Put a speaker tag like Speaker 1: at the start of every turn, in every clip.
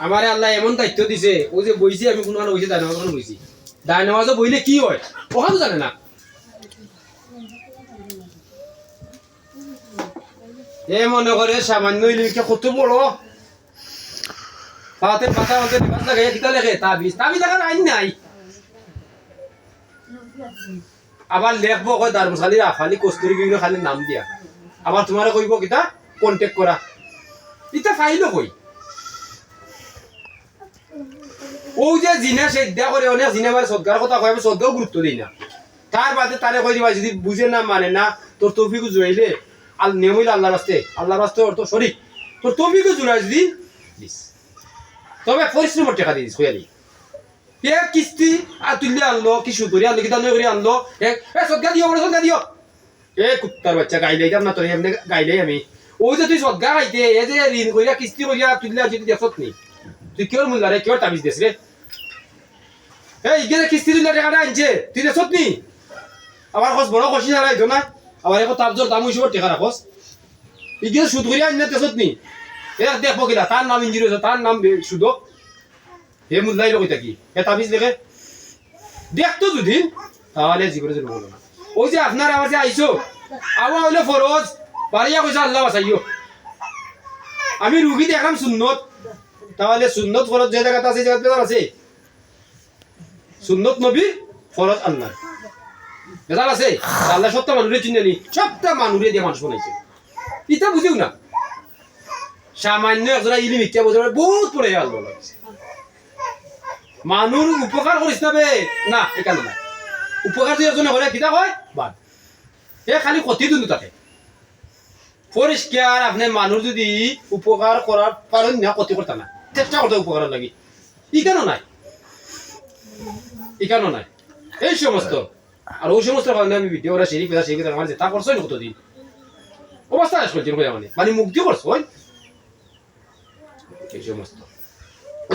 Speaker 1: আমারে আল্লাহ এমন দায়িত্ব দিছে ও যে বইছি আমি কোনো বইছি দায় নামাজ বইছি দায় নামাজও বইলে কি হয় ওখানে জানে না এ মনে করে সামান্য ইলিমিকে কত বড় পাতে পাতা মধ্যে নিবাস লাগাই কিতা লেখে তাবিজ দেখার আইন নাই আবার লেখবো কয় দারমশালি রাফালি কস্তুরি গিয়ে খালি নাম দিয়া আবার তোমারে কইব কিতা কন্টেক্ট করা ইতা ফাইলও কই ও যে জিনা সেদ্ধা করে অনেক জিনা মানে সদগার কথা কয় আমি সদগাও গুরুত্ব দিই না তার বাদে তারে কই দিবা যদি বুঝে না মানে না তোর তৌফিক জুড়াইলে আল নেমইল আল্লাহর রাস্তে অর্থ শরীক তোর তৌফিক জুড়াই যদি দিস তবে পরিশ্রমের টাকা দিস হইয়ালি এক কিস্তি আর তুললে আনলো কিছু করে আনলো কিতা নয় করে আনলো সদগা দিও বড় সদগা দিও এ কুত্তার বাচ্চা গাইলাইতাম না তোর এমনি গাইলাই আমি ওই যে তুই সদগা খাইতে এ যে ঋণ করিয়া কিস্তি করিয়া তুললে যদি দেখত নি তুই কেউ মূল্য রে কেউ তাবিজ দিস রে এই গেলে কিস্তি তুললে টাকাটা আনছে তুই দেখত নি আবার খস বড় খসি হারাই না আবার এখন তাবজোর দাম হইছে টাকা রাখস ইগে সুদ করিয়া আনলে দেখত নি এ দেখবো কিনা তার নাম ইঞ্জির হয়েছে তার নাম সুদ হে মূল্যাই লোক কি এ তাবিজ দেখে দেখতো যদি তাহলে জীবনে জন্ম হলো না ওই যে আপনার আমার যে আইসো আবার হইলো ফরজ বাড়িয়া কইছে আল্লাহ বাঁচাইও আমি রুগী দেখলাম সুন্নত তাহলে সুন্নত ফরজ যে জায়গাতে আছে সেই জায়গাতে আছে সুন্নত নবী ফরজ আল্লাহ বেজাল আছে আল্লাহ সবটা মানুষের চিনে নি সবটা মানুষের দিয়ে মানুষ বানাইছে ইটা বুঝিও না সামান্য একজনা ইলি মিথ্যা বোঝার বহুত পড়ে আল্লাহ লাগছে মানুষ উপকার করিস না বে না এখানে না উপকার যদি একজনে করে কিতা হয় বাদ এ খালি ক্ষতি দিন তাকে পরিষ্কার আপনি মানুষ যদি উপকার করার পারেন না ক্ষতি করতে না চেষ্টা করতে উপকার লাগি ইকানো নাই এই সমস্ত আর ওই সমস্ত কারণে আমি ভিডিও ওরা সেই কথা আমার যেটা করছোই না কতদিন অবস্থা শেষ করছি মানে মুক্তি করছো এই সমস্ত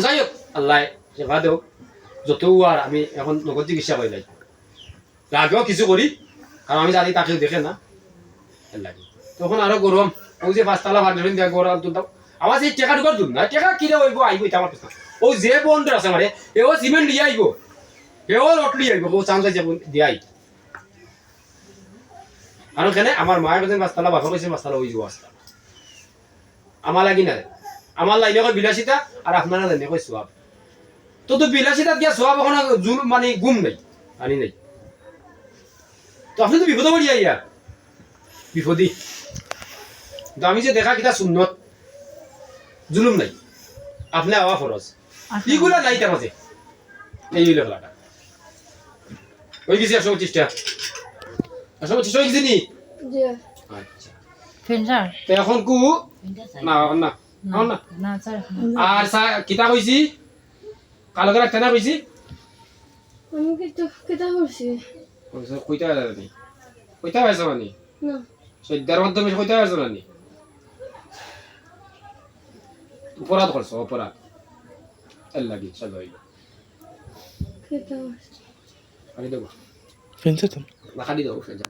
Speaker 1: যাই হোক আল্লাহ সেবা দেও যত আর আমি এখন নগদ চিকিৎসা করে যাই লাগেও কিছু করি কারণ আমি জানি তাকে দেখে না লাগে তখন আরো গরম ওই যে পাঁচতলা ভান্ডার দেওয়া গরম তুলতাম আমার সেই টেকা ঢুকার দুন না টেকা কিনে হইব আইব এটা আমার কথা ওই যে বন্ধ আছে মানে এও সিমেন্ট দিয়ে আইব এও রট লিয়ে আইব ও চান্স যাবো দিয়ে আই আর ওখানে আমার মায়ের কাছে পাঁচতলা বাপা কাছে পাঁচতলা ওই যাব আসতা আমার লাগি না আমার লাইনে কয় বিলাসিতা আর আপনারা লাইনে কয় সোয়াব তো বিলাসিতা দিয়া সোয়াব এখন মানে গুম নাই আনি নাই তো আপনি তো বিপদ পড়িয়া ইয়া বিপদী আমি যে দেখা কিতা সুন্নত জুলুম নাই আপনি আওয়া ফরজ এগুলা নাই তার মাঝে এই হইল খেলাটা ওই গেছি 125টা 125 হয়ে গেছে নি আচ্ছা
Speaker 2: ফেন্সার
Speaker 1: এখন কু না না না
Speaker 2: না স্যার
Speaker 1: আর কিতা কইছি কালো করে একটা না কইছি
Speaker 3: আমি কিতা করছি
Speaker 1: কইতা জানি কইতা হয়েছে মানে
Speaker 3: না
Speaker 1: সদ্যার মাধ্যমে কইতা হয়েছে মানে অপরাধ করছো অপরাধ এর লাগি চলো
Speaker 3: কিতা করছি
Speaker 1: খালি দেবো
Speaker 4: ফেন্সে তো
Speaker 1: না খালি দেবো